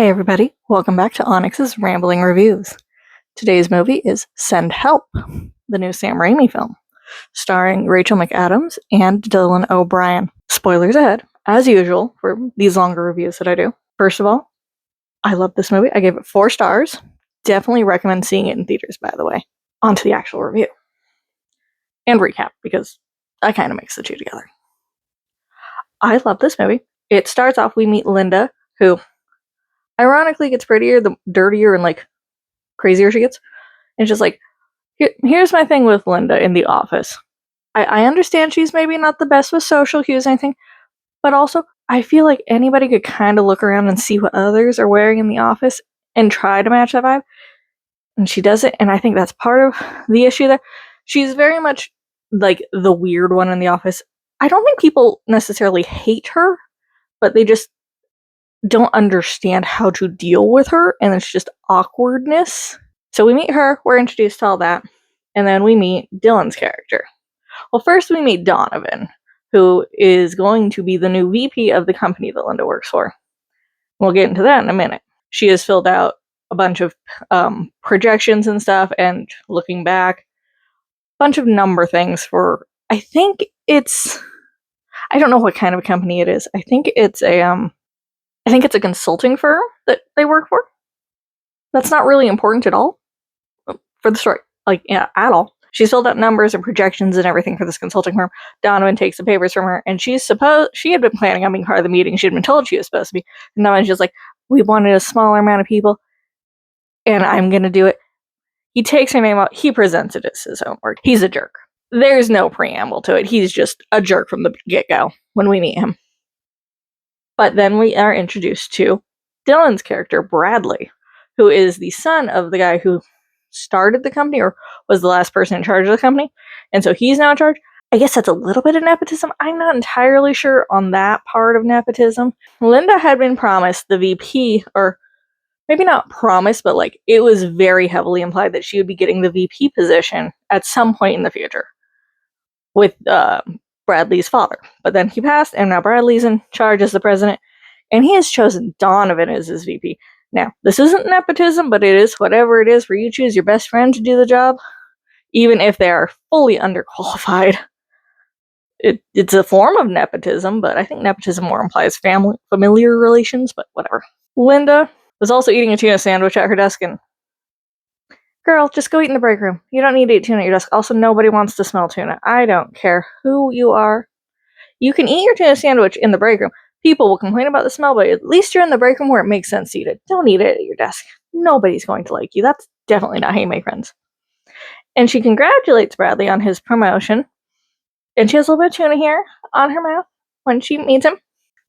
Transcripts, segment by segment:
Hey everybody, welcome back to Onyx's Rambling Reviews. Today's movie is Send Help, the new Sam Raimi film, starring Rachel McAdams and Dylan O'Brien. Spoilers ahead, as usual, for these longer reviews that I do. First of all, I love this movie. I gave it 4 stars. Definitely recommend seeing it in theaters, by the way. On to the actual review. And recap, because I kind of mix the two together. I love this movie. It starts off, we meet Linda, who ironically gets prettier the dirtier and crazier she gets. And it's just like, here's my thing with Linda in The Office. I understand she's maybe not the best with social cues or anything, but also I feel like anybody could kind of look around and see what others are wearing in the office and try to match that vibe. And she does it, and I think that's part of the issue there. She's very much like the weird one in the office. I don't think people necessarily hate her, but they just don't understand how to deal with her, and it's just awkwardness. So we meet her, we're introduced to all that, and then we meet Dylan's character. Well, first we meet Donovan, who is going to be the new VP of the company that Linda works for. We'll get into that in a minute. She has filled out a bunch of projections and stuff, and looking back, a bunch of number things for, I think it's, I don't know what kind of a company it is. I think it's a consulting firm that they work for. That's not really important at all for the story, at all. She's filled out numbers and projections and everything for this consulting firm. Donovan takes the papers from her, and she had been planning on being part of the meeting. She had been told she was supposed to be. And Donovan's just like, we wanted a smaller amount of people, and I'm going to do it. He takes her name out. He presents it as his own work. He's a jerk. There's no preamble to it. He's just a jerk from the get-go when we meet him. But then we are introduced to Dylan's character, Bradley, who is the son of the guy who started the company or was the last person in charge of the company. And so he's now in charge. I guess that's a little bit of nepotism. I'm not entirely sure on that part of nepotism. Linda had been promised the VP, or maybe not promised, but it was very heavily implied that she would be getting the VP position at some point in the future with Bradley's father. But then he passed, and now Bradley's in charge as the president, and he has chosen Donovan as his VP. Now, this isn't nepotism, but it is whatever it is where you choose your best friend to do the job, even if they are fully underqualified. It's a form of nepotism, but I think nepotism more implies familiar relations, but whatever. Linda was also eating a tuna sandwich at her desk, and girl, just go eat in the break room. You don't need to eat tuna at your desk. Also, nobody wants to smell tuna. I don't care who you are. You can eat your tuna sandwich in the break room. People will complain about the smell, but at least you're in the break room where it makes sense to eat it. Don't eat it at your desk. Nobody's going to like you. That's definitely not how you make friends. And she congratulates Bradley on his promotion. And she has a little bit of tuna here on her mouth when she meets him.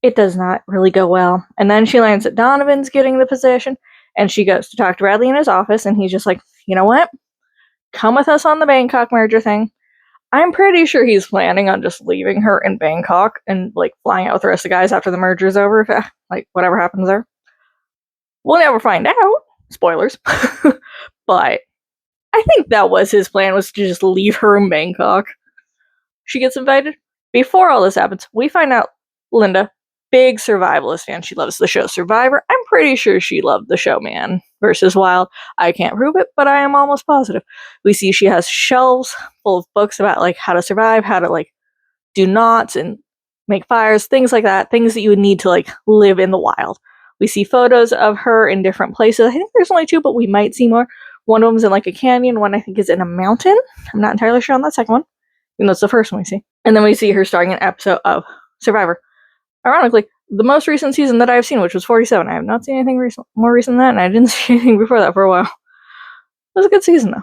It does not really go well. And then she learns that Donovan's getting the position, and she goes to talk to Bradley in his office, and he's just like, you know what? Come with us on the Bangkok merger thing. I'm pretty sure he's planning on just leaving her in Bangkok and flying out with the rest of the guys after the merger's over, if whatever happens there. We'll never find out. Spoilers. But I think that was his plan, was to just leave her in Bangkok. She gets invited. Before all this happens, we find out Linda, big survivalist fan. She loves the show Survivor. I'm pretty sure she loved the show Man vs. Wild. I can't prove it, but I am almost positive. We see she has shelves full of books about how to survive, how to do knots and make fires, things like that, things that you would need to live in the wild. We see photos of her in different places. I think there's only 2, but we might see more. One of them's in a canyon, one I think is in a mountain. I'm not entirely sure on that second one, even though it's the first one we see. And then we see her starring an episode of Survivor. Ironically, the most recent season that I've seen, which was 47. I have not seen anything more recent than that, and I didn't see anything before that for a while. It was a good season, though.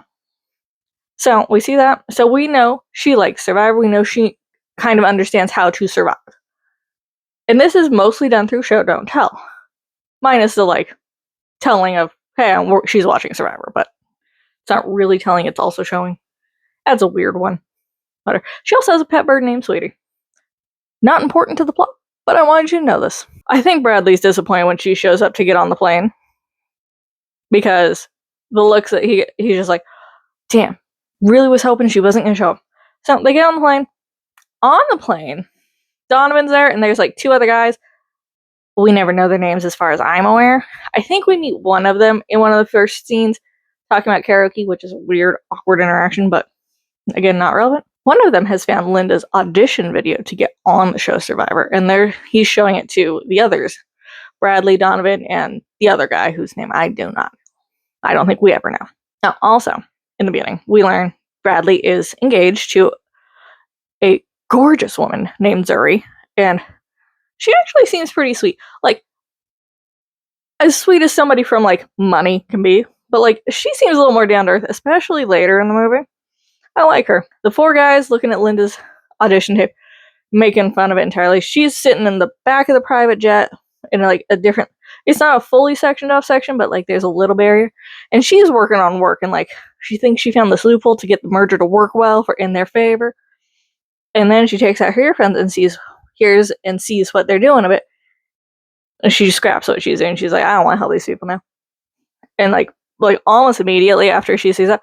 So, we see that. So, we know she likes Survivor. We know she kind of understands how to survive. And this is mostly done through show don't tell. Minus the, telling of, hey, she's watching Survivor, but it's not really telling, it's also showing. That's a weird one. Whatever. She also has a pet bird named Sweetie. Not important to the plot, but I wanted you to know this. I think Bradley's disappointed when she shows up to get on the plane, because the looks that he's just like, damn, really was hoping she wasn't going to show up. So they get on the plane. On the plane, Donovan's there, and there's 2 other guys. We never know their names as far as I'm aware. I think we meet one of them in one of the first scenes talking about karaoke, which is a weird, awkward interaction, but again, not relevant. One of them has found Linda's audition video to get on the show Survivor, and he's showing it to the others, Bradley, Donovan, and the other guy whose name I do not know. I don't think we ever know. Now, also, in the beginning, we learn Bradley is engaged to a gorgeous woman named Zuri, and she actually seems pretty sweet. Like, as sweet as somebody from, like, Money can be, but, like, she seems a little more down to earth, especially later in the movie. I like her. The four guys looking at Linda's audition tape, making fun of it entirely. She's sitting in the back of the private jet in, like, a different... It's not a fully sectioned off section, but, like, there's a little barrier. And she's working on work, and, like, she thinks she found this loophole to get the merger to work well in their favor. And then she takes out her earphones and hears and sees what they're doing a bit. And she scraps what she's doing. She's like, I don't want to help these people now. And, like almost immediately after she sees that,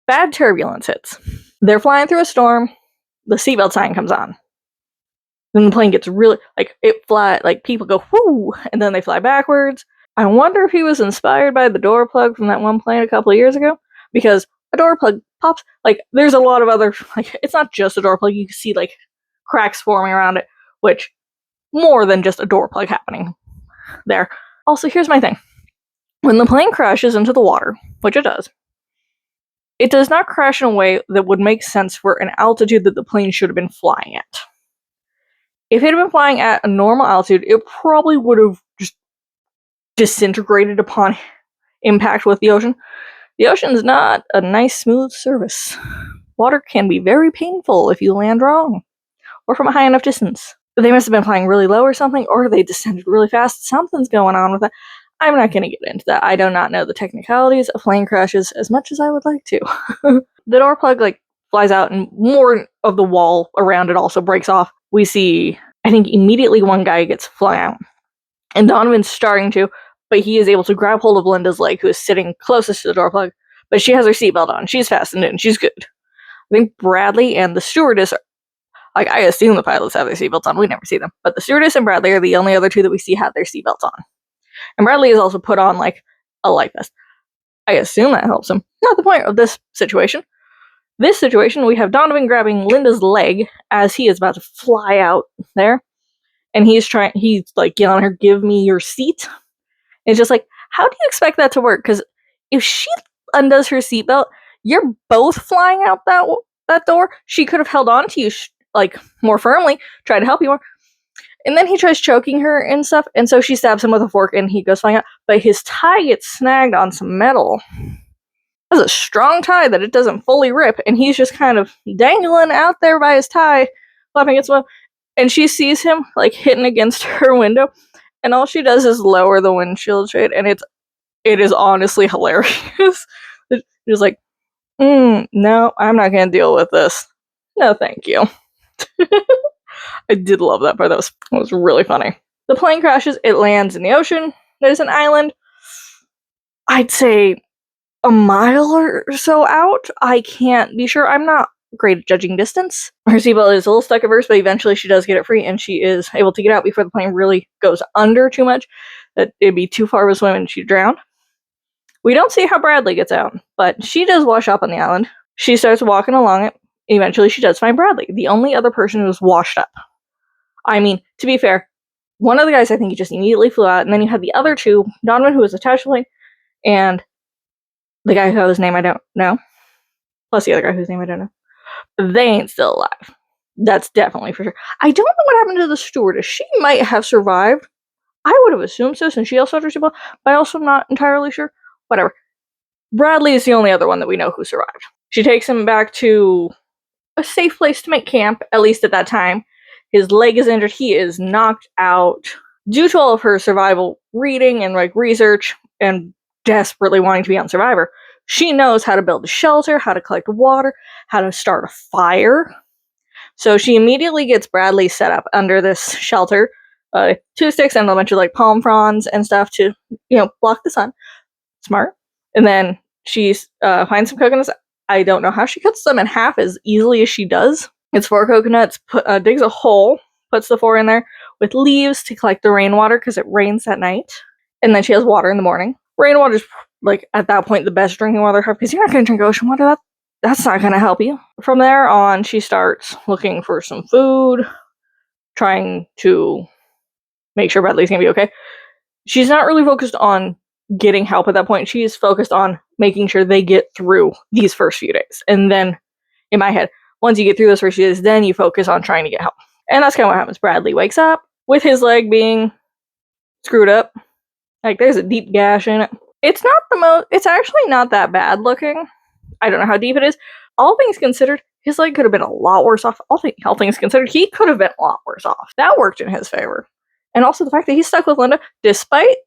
bad turbulence hits. They're flying through a storm. The seatbelt sign comes on. Then the plane gets really, people go, whoo, and then they fly backwards. I wonder if he was inspired by the door plug from that one plane a couple of years ago, because a door plug pops, there's a lot of other, it's not just a door plug, you can see, cracks forming around it, which, more than just a door plug happening there. Also, here's my thing. When the plane crashes into the water, which it does not crash in a way that would make sense for an altitude that the plane should have been flying at. If it had been flying at a normal altitude, it probably would have just disintegrated upon impact with the ocean. The ocean is not a nice, smooth surface. Water can be very painful if you land wrong, or from a high enough distance. They must have been flying really low or something, or they descended really fast. Something's going on with that. I'm not going to get into that. I do not know the technicalities of plane crashes as much as I would like to. The door plug, flies out, and more of the wall around it also breaks off. We see, I think, immediately one guy gets flung out. And Donovan's starting to, but he is able to grab hold of Linda's leg, who is sitting closest to the door plug. But she has her seatbelt on. She's fastened in. She's good. I think Bradley and the stewardess, I assume the pilots have their seatbelts on. We never see them. But the stewardess and Bradley are the only other two that we see have their seatbelts on. And Bradley is also put on, a life vest. I assume that helps him. Not the point of this situation. This situation, we have Donovan grabbing Linda's leg as he is about to fly out there. And he's yelling at her, give me your seat. And it's just how do you expect that to work? Because if she undoes her seatbelt, you're both flying out that door. She could have held on to you, more firmly, tried to help you more. And then he tries choking her and stuff, and so she stabs him with a fork, and he goes flying out. But his tie gets snagged on some metal. That's a strong tie that it doesn't fully rip, and he's just kind of dangling out there by his tie, flapping its web. And she sees him, hitting against her window, and all she does is lower the windshield shade, and it is honestly hilarious. She's like, no, I'm not going to deal with this. No, thank you. I did love that part. That was really funny. The plane crashes. It lands in the ocean. There's an island. I'd say a mile or so out. I can't be sure. I'm not great at judging distance. Her seatbelt is a little stuck at first, but eventually she does get it free, and she is able to get out before the plane really goes under too much. That it'd be too far of a swim and she'd drown. We don't see how Bradley gets out, but she does wash up on the island. She starts walking along it. Eventually she does find Bradley, the only other person who's washed up. I mean, to be fair, one of the guys, I think he just immediately flew out, and then you had the other two, Donovan, who was attached to the plane, and the guy whose name I don't know, plus the other guy whose name I don't know. They ain't still alive. That's definitely for sure. I don't know what happened to the stewardess. She might have survived. I would have assumed so, since she also had her seatbelt, but I also am not entirely sure. Whatever. Bradley is the only other one that we know who survived. She takes him back to a safe place to make camp, at least at that time. His leg is injured. He is knocked out. Due to all of her survival reading and research and desperately wanting to be on Survivor, she knows how to build a shelter, how to collect water, how to start a fire. So she immediately gets Bradley set up under this shelter, 2 sticks and a bunch of palm fronds and stuff to, block the sun. Smart. And then she finds some coconuts. I don't know how she cuts them in half as easily as she does. It's 4 coconuts, digs a hole, puts the 4 in there with leaves to collect the rainwater because it rains at night. And then she has water in the morning. Rainwater's like at that point the best drinking water because you're not going to drink ocean water. That's not going to help you. From there on, she starts looking for some food, trying to make sure Bradley's going to be okay. She's not really focused on getting help at that point. She is focused on making sure they get through these first few days. And then, in my head, once you get through those first few days, then you focus on trying to get help. And that's kind of what happens. Bradley wakes up with his leg being screwed up. Like, there's a deep gash in it. It's actually not that bad looking. I don't know how deep it is. All things considered, his leg could have been a lot worse off. All things considered, he could have been a lot worse off. That worked in his favor. And also the fact that he's stuck with Linda, despite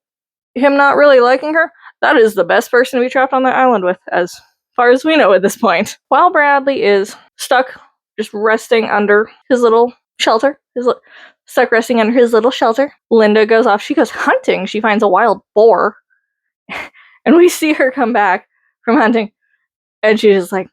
him not really liking her, that is the best person to be trapped on that island with, as far as we know at this point. While Bradley is stuck, just resting under his little shelter, Linda goes off. She goes hunting. She finds a wild boar. And we see her come back from hunting. And she's just like,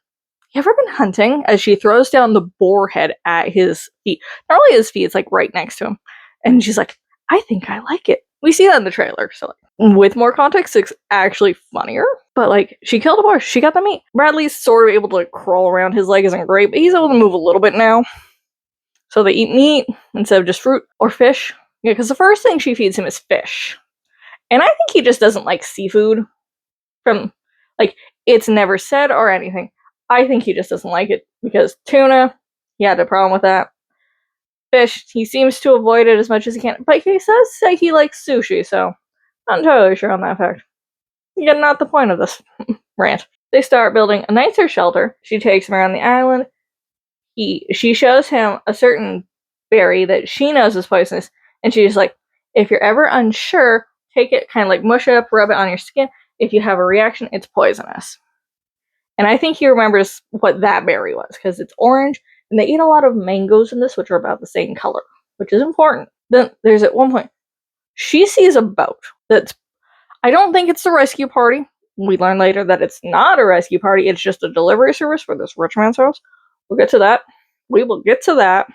you ever been hunting? As she throws down the boar head at his feet. Not only his feet, it's like right next to him. And she's like, I think I like it. We see that in the trailer, so like, with more context, it's actually funnier. But like, she killed a boar, she got the meat. Bradley's sort of able to like, crawl around, his leg isn't great, but he's able to move a little bit now. So they eat meat instead of just fruit or fish. Yeah, because the first thing she feeds him is fish. And I think he just doesn't like seafood. Like, it's never said or anything. I think he just doesn't like it because tuna, he had a problem with that. Fish, he seems to avoid it as much as he can, but he says say he likes sushi, so not entirely sure on that fact. Again, not the point of this rant. They start building a nicer shelter. She takes him around the island. She shows him a certain berry that she knows is poisonous, and she's like, if you're ever unsure, take it, kind of like mush it up, rub it on your skin. If you have a reaction, it's poisonous. And I think he remembers what that berry was, because it's orange, and they eat a lot of mangoes in this, which are about the same color, which is important. Then there's at one point, she sees a boat that's, I don't think it's the rescue party. We learn later that it's not a rescue party, it's just a delivery service for this rich man's house. We'll get to that. We will get to that.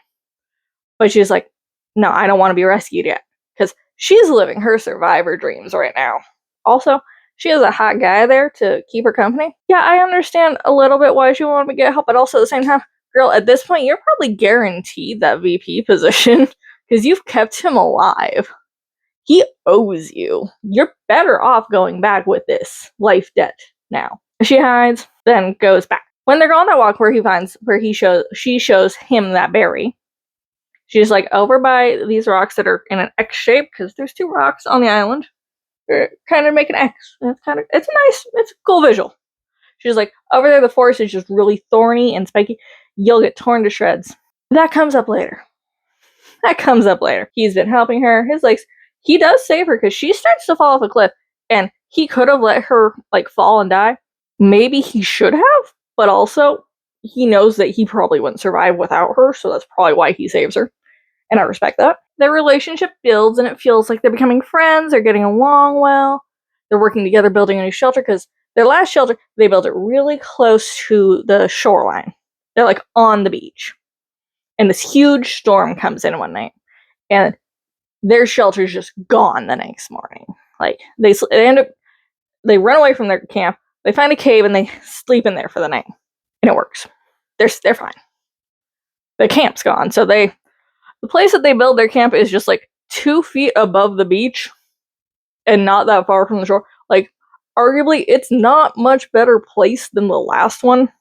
But she's like, no, I don't want to be rescued yet, because she's living her survivor dreams right now. Also, she has a hot guy there to keep her company. Yeah, I understand a little bit why she wanted to get help, but also at the same time, girl, at this point, you're probably guaranteed that VP position because you've kept him alive. He owes you. You're better off going back with this life debt now. She hides, then goes back. When they're on that walk she shows him that berry. She's like over by these rocks that are in an X shape because there's 2 rocks on the island. Kind of make an X. It's a cool visual. She's like, over there the forest is just really thorny and spiky. You'll get torn to shreds. That comes up later. He's been helping her. His legs, he does save her because she starts to fall off a cliff and he could have let her like fall and die. Maybe he should have, but also he knows that he probably wouldn't survive without her, so that's probably why he saves her. And I respect that. Their relationship builds and it feels like they're becoming friends, they're getting along well, they're working together building a new shelter because their last shelter, they built it really close to the shoreline. They're like on the beach. And this huge storm comes in one night. And their shelter's just gone the next morning. Like, they run away from their camp, they find a cave and they sleep in there for the night. And it works. They're fine. The camp's gone, so the place that they build their camp is just like 2 feet above the beach and not that far from the shore. Like, arguably, it's not much better place than the last one,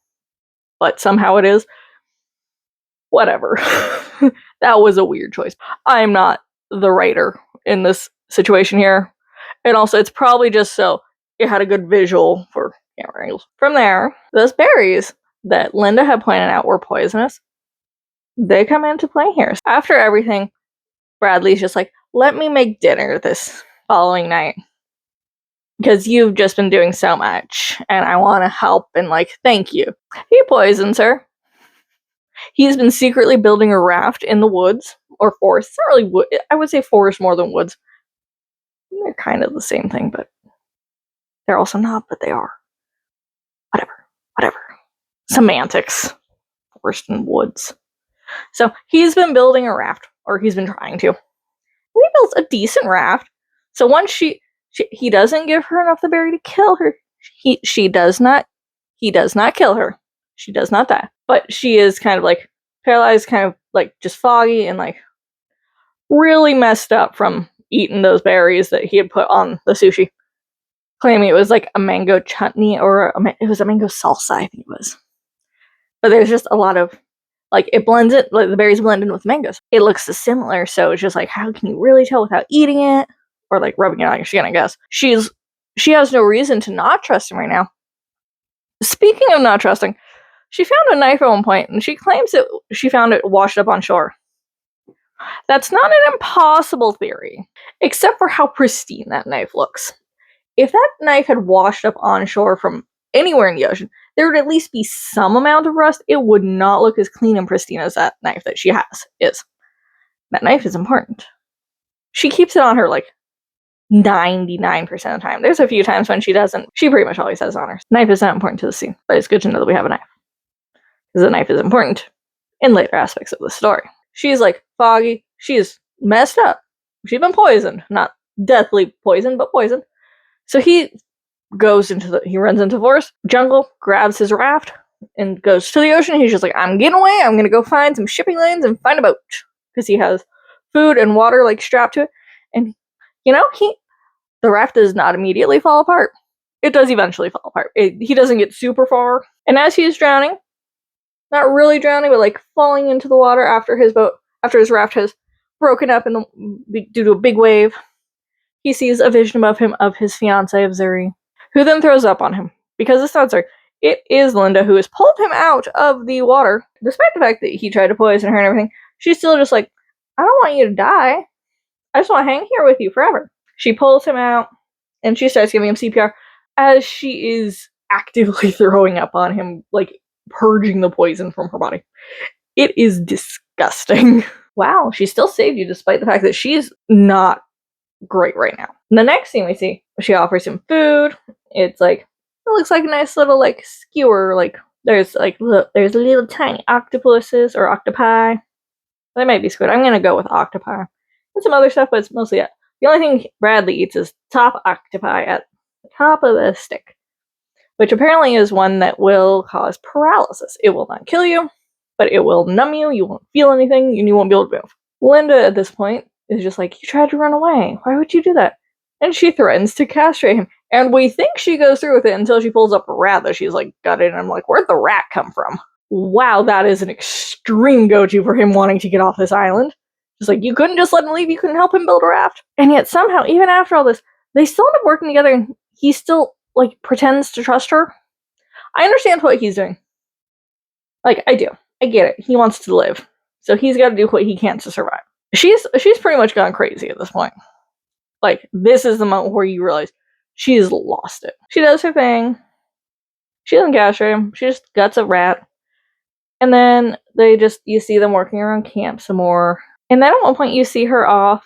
but somehow it is. Whatever. That was a weird choice. I'm not the writer in this situation here. And also, it's probably just so it had a good visual for camera angles. From there, those berries that Linda had pointed out were poisonous. They come into play here. After everything, Bradley's just like, let me make dinner this following night. Because you've just been doing so much, and I want to help, and like, thank you. He poisons her. He's been secretly building a raft in the woods, or forest. It's not really wood. I would say forest more than woods. They're kind of the same thing, but they're also not, but they are. Whatever. Semantics. Forest and woods. So he's been building a raft, or he's been trying to. builds a decent raft. So once he doesn't give her enough to berry to kill her. He does not kill her. She does not die. But she is kind of like paralyzed, kind of like just foggy and like really messed up from eating those berries that he had put on the sushi. Claiming it was like a mango chutney or it was a mango salsa, I think it was. But there's just a lot of like it blends it, like the berries blend in with mangoes. It looks similar, so it's just like how can you really tell without eating it or like rubbing it on your skin? I guess she has no reason to not trust him right now. Speaking of not trusting, she found a knife at one point, and she claims that she found it washed up on shore. That's not an impossible theory, except for how pristine that knife looks. If that knife had washed up on shore from anywhere in the ocean, there would at least be some amount of rust. It would not look as clean and pristine as that knife that she has is. That knife is important. She keeps it on her like 99% of the time. There's a few times when she doesn't. She pretty much always has it on her. Knife is not important to the scene, but it's good to know that we have a knife. Because the knife is important in later aspects of the story. She's like foggy. She's messed up. She's been poisoned. Not deathly poisoned, but poisoned. So he runs into forest, jungle, grabs his raft, and goes to the ocean. He's just like, I'm getting away. I'm going to go find some shipping lanes and find a boat. Because he has food and water like strapped to it. And, the raft does not immediately fall apart. It does eventually fall apart. He doesn't get super far. And as he's drowning, not really drowning, but like falling into the water after his raft has broken up due to a big wave, he sees a vision above him of his fiancée, of Zuri, who then throws up on him. Because it's not Zuri. It is Linda who has pulled him out of the water. Despite the fact that he tried to poison her and everything, she's still just like, I don't want you to die. I just want to hang here with you forever. She pulls him out, and she starts giving him CPR as she is actively throwing up on him, like purging the poison from her body. It is disgusting. Wow, she still saved you despite the fact that she's not great right now. And the next scene we see, she offers him food. It looks like a nice little like skewer. Like there's little tiny octopuses or octopi. They might be squid. I'm gonna go with octopi and some other stuff, but it's mostly it. The only thing Bradley eats is top octopi at the top of the stick, which apparently is one that will cause paralysis. It will not kill you, but it will numb you. You won't feel anything, and you won't be able to move. Linda, at this point, is just like, you tried to run away. Why would you do that? And she threatens to castrate him. And we think she goes through with it until she pulls up a rat that she's like gutted. And I'm like, where'd the rat come from? Wow, that is an extreme go-to for him wanting to get off this island. Just like, you couldn't just let him leave. You couldn't help him build a raft. And yet somehow, even after all this, they still end up working together, and he still like pretends to trust her. I understand what he's doing. Like, I do. I get it. He wants to live. So he's got to do what he can to survive. She's pretty much gone crazy at this point. Like, this is the moment where you realize she's lost it. She does her thing. She doesn't castrate him. She just guts a rat. And then you see them working around camp some more. And then at one point you see her off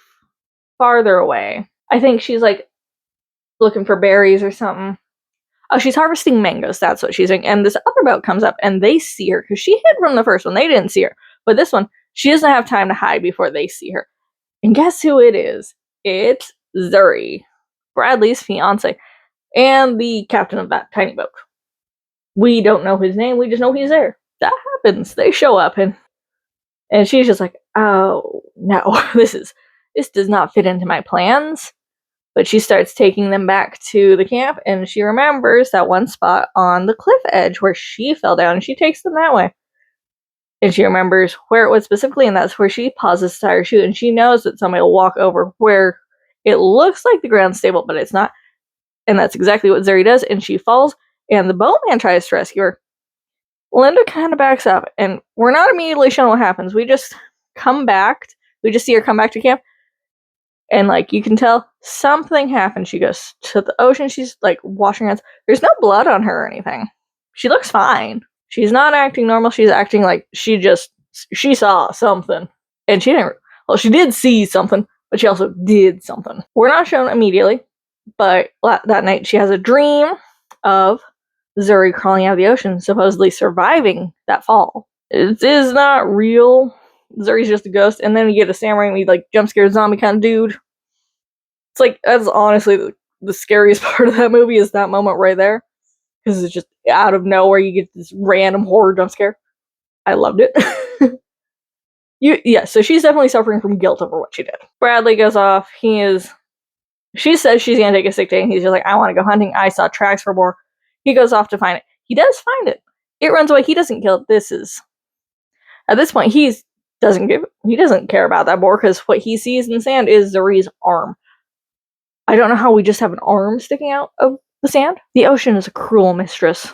farther away. I think she's like looking for berries or something. Oh, she's harvesting mangoes. That's what she's doing. And this other boat comes up and they see her because she hid from the first one. They didn't see her. But this one, she doesn't have time to hide before they see her. And guess who it is? It's Zuri, Bradley's fiance, and the captain of that tiny boat. We don't know his name. We just know he's there. That happens. They show up and she's just like, oh no, this does not fit into my plans. But she starts taking them back to the camp, and she remembers that one spot on the cliff edge where she fell down, and she takes them that way. And she remembers where it was specifically, and that's where she pauses to tie her shoe, and she knows that somebody will walk over where it looks like the ground's stable, but it's not. And that's exactly what Zuri does, and she falls, and the boatman tries to rescue her. Linda kind of backs up, and we're not immediately shown what happens. We just see her come back to camp, and like you can tell something happened. She goes to the ocean, she's like washing her hands. There's no blood on her or anything. She looks fine. She's not acting normal. She's acting like she saw something. And she did see something, but she also did something. We're not shown immediately, but that night she has a dream of Zuri crawling out of the ocean, supposedly surviving that fall. It is not real. Zuri's just a ghost, and then you get a Sam Raimi, like, jump scare zombie kind of dude. It's like, that's honestly the scariest part of that movie is that moment right there. Because it's just out of nowhere, you get this random horror jump scare. I loved it. So she's definitely suffering from guilt over what she did. Bradley goes off. She says she's gonna take a sick day, and he's just like, I want to go hunting. I saw tracks for boar. He goes off to find it. He does find it. It runs away. He doesn't kill it. At this point, he doesn't care about that boar, because what he sees in the sand is Zuri's arm. I don't know how we just have an arm sticking out of the sand. The ocean is a cruel mistress,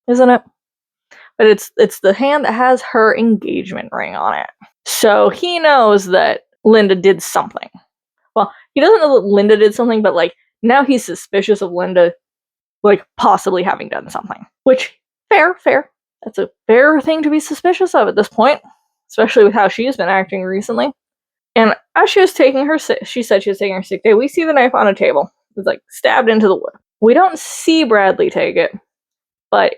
isn't it? But it's the hand that has her engagement ring on it. So he knows that Linda did something. Well, he doesn't know that Linda did something, but like now he's suspicious of Linda, like possibly having done something. Which, fair. That's a fair thing to be suspicious of at this point, especially with how she's been acting recently. And as she said she was taking her sick day, we see the knife on a table. It's like stabbed into the wood. We don't see Bradley take it, but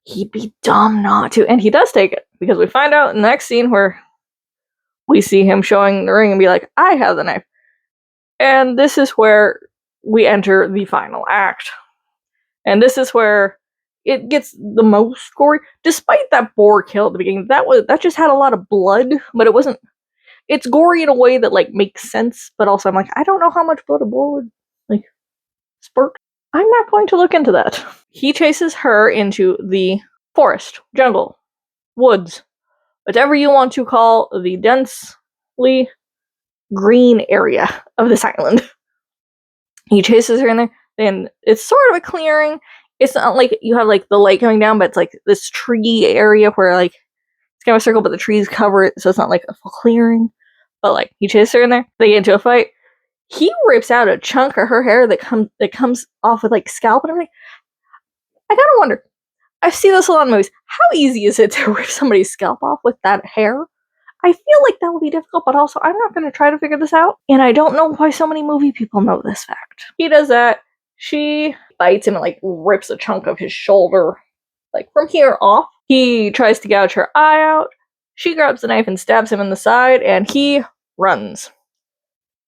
he'd be dumb not to. And he does take it, because we find out in the next scene where we see him showing the ring and be like, I have the knife. And this is where we enter the final act. And this is where it gets the most gory. Despite that boar kill at the beginning, that just had a lot of blood, but it wasn't. It's gory in a way that like makes sense, but also I'm like, I don't know how much blood a boar would like spurt. I'm not going to look into that. He chases her into the forest, jungle, woods, whatever you want to call the densely green area of this island. He chases her in there, and it's sort of a clearing. It's not like you have like the light coming down, but it's like this tree area where like it's kind of a circle, but the trees cover it, so it's not like a full clearing. But like he chases her in there, they get into a fight. He rips out a chunk of her hair that comes off with like scalp and everything. I gotta wonder. I see this a lot in movies. How easy is it to rip somebody's scalp off with that hair? I feel like that will be difficult, but also I'm not going to try to figure this out. And I don't know why so many movie people know this fact. He does that. She bites him and like rips a chunk of his shoulder, like from here off. He tries to gouge her eye out. She grabs the knife and stabs him in the side, and he runs.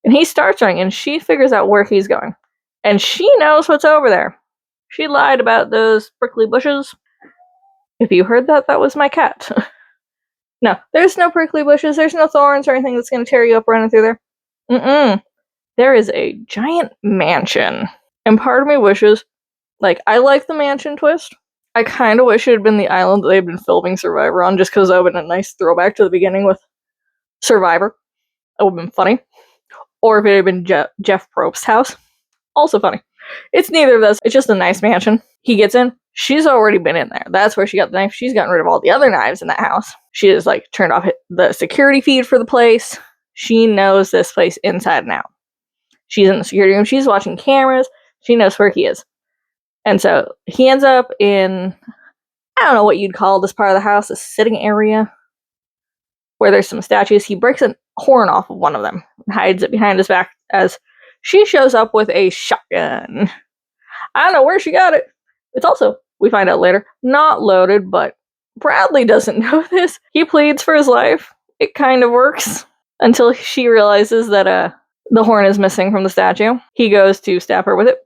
And he starts running, and she figures out where he's going. And she knows what's over there. She lied about those prickly bushes. If you heard that, that was my cat. No, there's no prickly bushes, there's no thorns or anything that's going to tear you up running through there. There is a giant mansion. And part of me wishes, like, I like the mansion twist. I kind of wish it had been the island that they'd been filming Survivor on, just because that would have been a nice throwback to the beginning with Survivor. That would have been funny. Or if it had been Jeff Probst's house. Also funny. It's neither of those. It's just a nice mansion. He gets in. She's already been in there. That's where she got the knife. She's gotten rid of all the other knives in that house. She has, like, turned off the security feed for the place. She knows this place inside and out. She's in the security room. She's watching cameras. She knows where he is. And so he ends up in, I don't know what you'd call this part of the house, a sitting area where there's some statues. He breaks a horn off of one of them and hides it behind his back as she shows up with a shotgun. I don't know where she got it. It's also, we find out later, not loaded, but Bradley doesn't know this. He pleads for his life. It kind of works until she realizes that the horn is missing from the statue. He goes to stab her with it.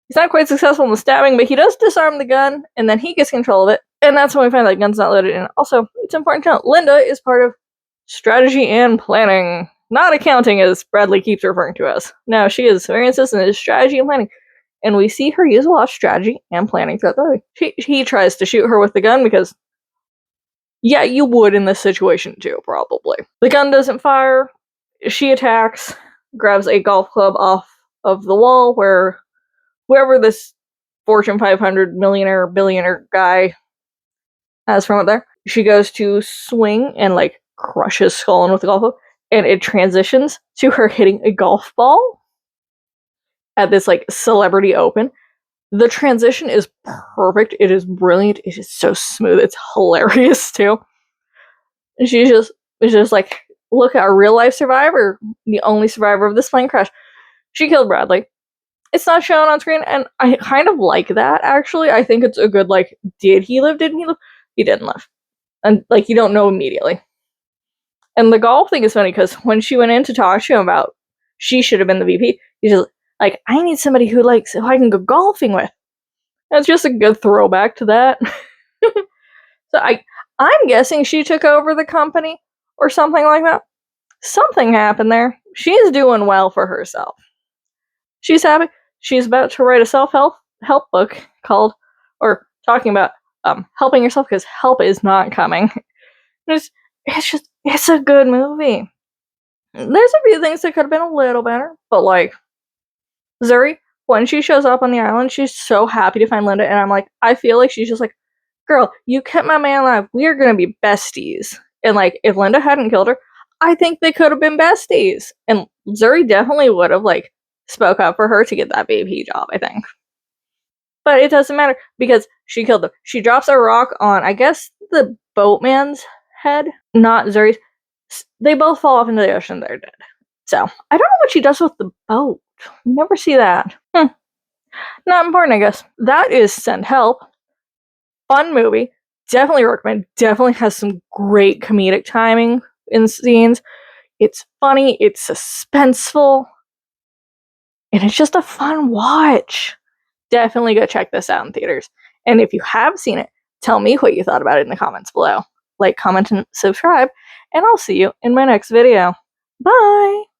He's not quite successful in the stabbing, but he does disarm the gun, and then he gets control of it. And that's when we find that gun's not loaded. And also, it's important to note, Linda is part of strategy and planning, not accounting as Bradley keeps referring to us. No, she is very insistent in strategy and planning. And we see her use a lot of strategy and planning throughout the movie. He tries to shoot her with the gun because, yeah, you would in this situation too, probably. The gun doesn't fire. She attacks, grabs a golf club off of the wall where whoever this Fortune 500 millionaire, billionaire guy has from it there. She goes to swing and, like, crush his skull in with the golf club. And it transitions to her hitting a golf ball at this, like, celebrity open. The transition is perfect. It is brilliant. It is so smooth. It's hilarious too. And it's just like, look at a real life survivor, the only survivor of this plane crash. She killed Bradley. It's not shown on screen, and I kind of like that, actually. I think it's a good, like, did he live? Didn't he live? He didn't live. And, like, you don't know immediately. And the golf thing is funny because when she went in to talk to him about she should have been the VP, he's just like, I need somebody who I can go golfing with. That's just a good throwback to that. So I'm guessing she took over the company or something like that. Something happened there. She's doing well for herself. She's happy. She's about to write a self-help book called, or talking about helping yourself because help is not coming. It's a good movie. There's a few things that could have been a little better, but like Zuri, when she shows up on the island, she's so happy to find Linda, and I'm like, I feel like she's just like, girl, you kept my man alive. We are gonna be besties. And like, if Linda hadn't killed her, I think they could have been besties. And Zuri definitely would have like spoke up for her to get that VP job, I think. But it doesn't matter because she killed them. She drops a rock on, I guess, the boatman's head, not Zuri's. They both fall off into the ocean. They're dead. So I don't know what she does with the boat. Never see that. Not important, I guess. That is Send Help. Fun movie. Definitely recommend. Definitely has some great comedic timing in scenes. It's funny. It's suspenseful. And it's just a fun watch. Definitely go check this out in theaters. And if you have seen it, tell me what you thought about it in the comments below. Like, comment, and subscribe. And I'll see you in my next video. Bye!